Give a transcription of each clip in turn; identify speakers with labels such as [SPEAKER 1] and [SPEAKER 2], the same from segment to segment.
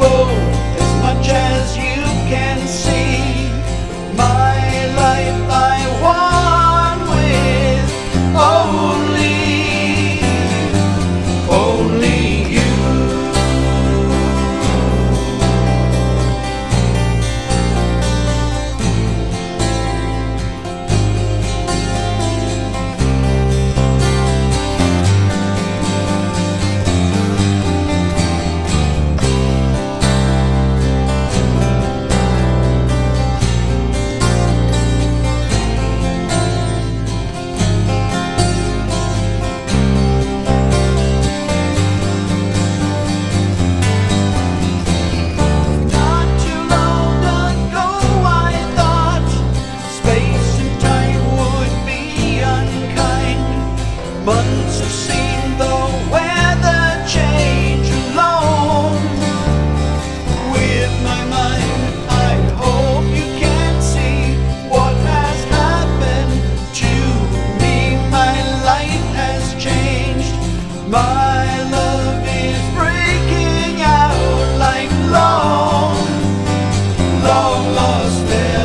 [SPEAKER 1] Oh, as much as you can see, my life I want with only you. Months have seen the weather change alone. With my mind, I hope you can see what has happened to me. My life has changed. My love is breaking out like long lost memories.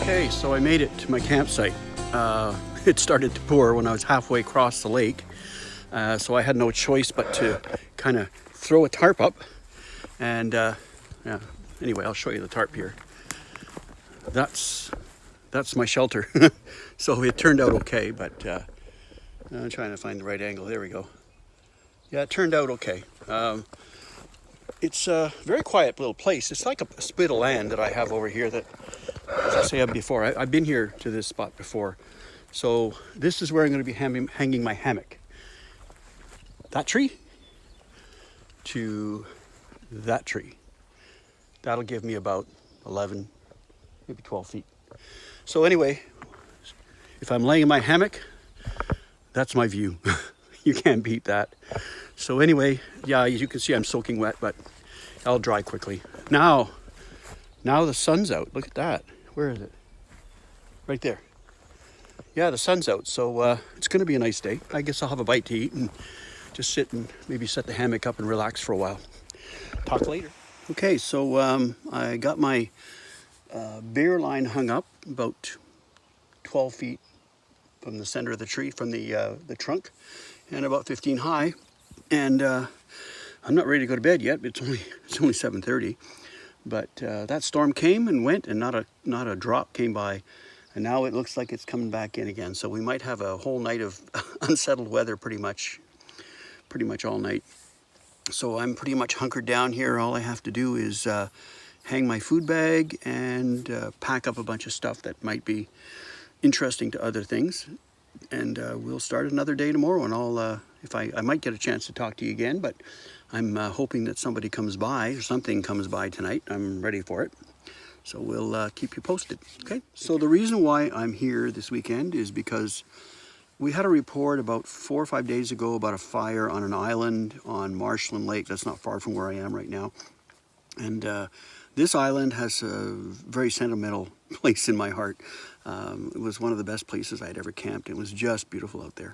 [SPEAKER 2] Okay, so I made it to my campsite. It started to pour when I was halfway across the lake, so I had no choice but to kind of throw a tarp up. And yeah, anyway, I'll show you the tarp here. That's my shelter. So it turned out okay, but I'm trying to find the right angle. There we go. Yeah, it turned out okay. It's a very quiet little place. It's like a spit of land that I have over here that, as I said before, I've been here to this spot before. So this is where I'm going to be hanging my hammock. That tree to that tree. That'll give me about 11, maybe 12 feet. So anyway, if I'm laying in my hammock, that's my view. You can't beat that. So anyway, yeah, as you can see, I'm soaking wet, but I'll dry quickly. Now the sun's out. Look at that. Where is it? Right there. Yeah, the sun's out, so it's going to be a nice day. I guess I'll have a bite to eat and just sit and maybe set the hammock up and relax for a while. Talk later. Okay, so I got my beer line hung up about 12 feet from the center of the tree, from the trunk, and about 15 high. And I'm not ready to go to bed yet. It's only 7:30. But that storm came and went, and not a drop came by. And now it looks like it's coming back in again. So we might have a whole night of unsettled weather pretty much all night. So I'm pretty much hunkered down here. All I have to do is hang my food bag and pack up a bunch of stuff that might be interesting to other things. And we'll start another day tomorrow, and I might get a chance to talk to you again, but I'm hoping that somebody comes by or something comes by tonight. I'm ready for it. So we'll keep you posted. Okay. So the reason why I'm here this weekend is because we had a report about 4 or 5 days ago about a fire on an island on Marshland Lake. That's not far from where I am right now. And this island has a very sentimental place in my heart. It was one of the best places I'd ever camped. It was just beautiful out there.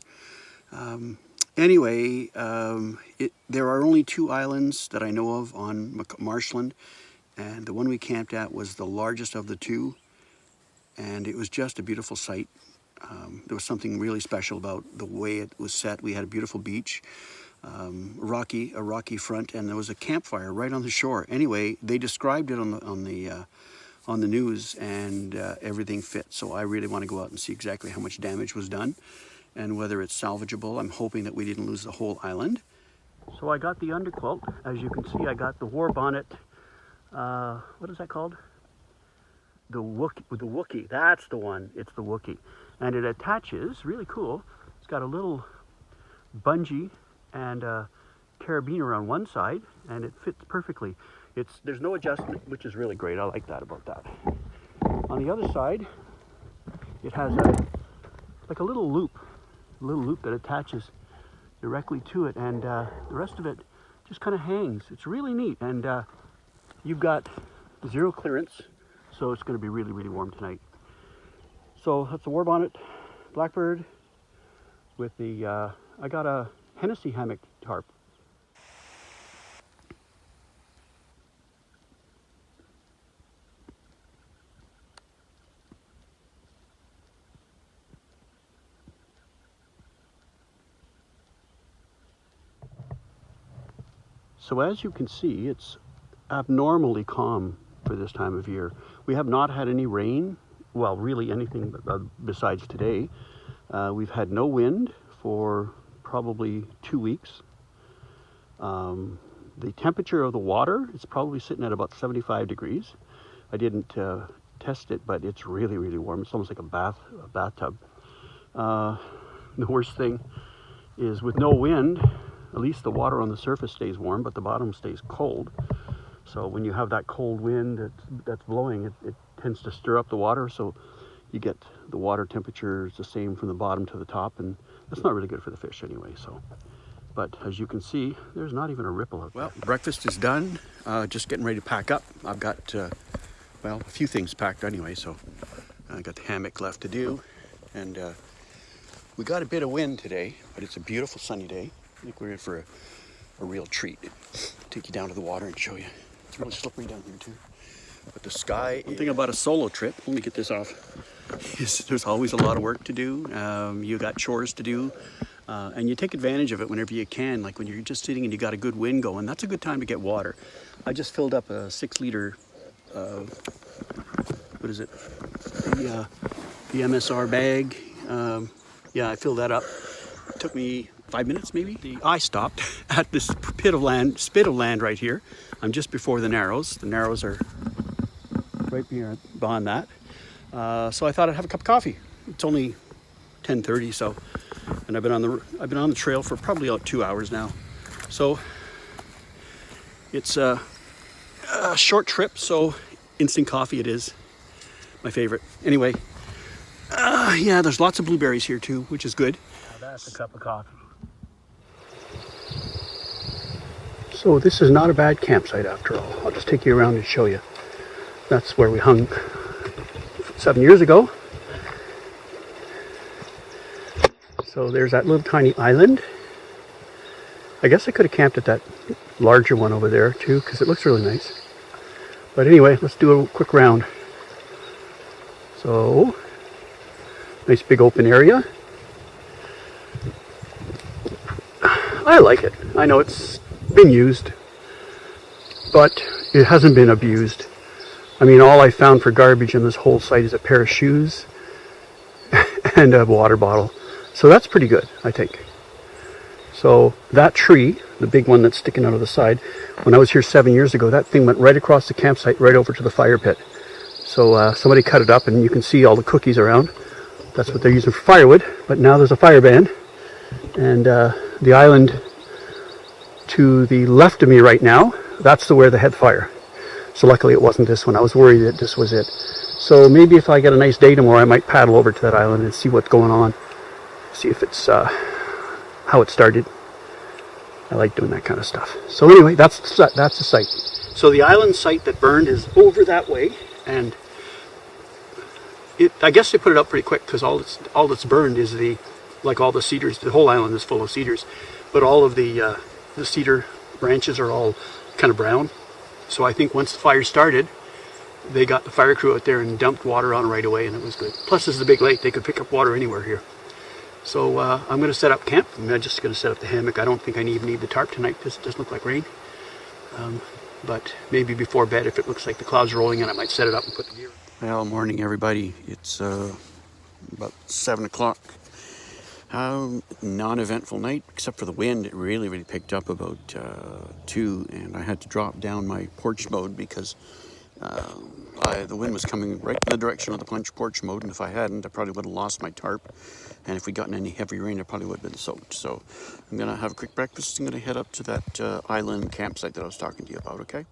[SPEAKER 2] Anyway, there are only 2 islands that I know of on Marshland, and the one we camped at was the largest of the 2, and it was just a beautiful sight. There was something really special about the way it was set. We had a beautiful beach, a rocky front, and there was a campfire right on the shore. Anyway, they described it on the news, and everything fit. So I really want to go out and see exactly how much damage was done and whether it's salvageable. I'm hoping that we didn't lose the whole island. So I got the underquilt. As you can see, I got the war bonnet. What is that called? Wookie. That's the one. It's the Wookie, and it attaches really cool. It's got a little bungee and a carabiner on one side, and it fits perfectly. There's no adjustment, which is really great. I like that about that. On the other side, it has like a little loop that attaches directly to it, and the rest of it just kind of hangs. It's really neat, and you've got zero clearance, so it's going to be really, really warm tonight. So that's the War Bonnet Blackbird with the, I got a Hennessy hammock tarp. So as you can see, it's abnormally calm for this time of year. We have not had any rain, well, really anything besides today. We've had no wind for probably 2 weeks. The temperature of the water is probably sitting at about 75 degrees. I didn't test it, but it's really, really warm. It's almost like a bathtub. The worst thing is with no wind, at least the water on the surface stays warm, but the bottom stays cold. So when you have that cold wind that's blowing, it tends to stir up the water, so you get the water temperature is the same from the bottom to the top, and that's not really good for the fish anyway. So, but as you can see, there's not even a ripple out there. Well, breakfast is done. Just getting ready to pack up. I've got, well, a few things packed anyway, so I got the hammock left to do. And we got a bit of wind today, but it's a beautiful sunny day. I think we're in for a real treat. Take you down to the water and show you. It's really slippery down here too. But the sky, one thing about a solo trip, let me get this off, is there's always a lot of work to do. You got chores to do, and you take advantage of it whenever you can. Like when you're just sitting and you got a good wind going, that's a good time to get water. I just filled up a 6-liter, what is it? The MSR bag. Yeah, I filled that up. It took me 5 minutes maybe. I stopped at this spit of land right here. I'm just before the Narrows. The Narrows are right behind that. So I thought I'd have a cup of coffee. It's only 10:30, so, and I've been on the trail for probably about 2 hours now. So it's a short trip, so instant coffee it is. My favorite. Anyway, yeah, there's lots of blueberries here too, which is good. Now that's a cup of coffee. So this is not a bad campsite after all. I'll just take you around and show you. That's where we hung 7 years ago. So there's that little tiny island. I guess I could have camped at that larger one over there too, because it looks really nice. But anyway, let's do a quick round. So, nice big open area. I like it. I know it's been used, but it hasn't been abused. I mean, all I found for garbage in this whole site is a pair of shoes and a water bottle. So that's pretty good, I think. So that tree, the big one that's sticking out of the side, when I was here 7 years ago, that thing went right across the campsite, right over to the fire pit. So somebody cut it up, and you can see all the cookies around. That's what they're using for firewood, but now there's a fire ban. And the island to the left of me right now, that's where they had fire. So luckily it wasn't this one. I was worried that this was it. So maybe if I get a nice day tomorrow, I might paddle over to that island and see what's going on. See if it's how it started. I like doing that kind of stuff. So anyway, that's the site. So the island site that burned is over that way, and I guess they put it up pretty quick because all that's burned is like all the cedars. The whole island is full of cedars, but all of the cedar branches are all kind of brown. So I think once the fire started, they got the fire crew out there and dumped water on right away, and it was good. Plus, this is a big lake; they could pick up water anywhere here. So I'm going to set up camp. I'm just going to set up the hammock. I don't think I even need the tarp tonight because it doesn't look like rain. But maybe before bed, if it looks like the clouds are rolling in, I might set it up and put the gear. Well, morning everybody. It's about 7 o'clock. Non-eventful night, except for the wind. It really, really picked up about 2, and I had to drop down my porch mode because The wind was coming right in the direction of the punch porch mode, and if I hadn't, I probably would have lost my tarp. And if we gotten any heavy rain, I probably would have been soaked. So I'm gonna have a quick breakfast. I'm gonna head up to that island campsite that I was talking to you about, okay?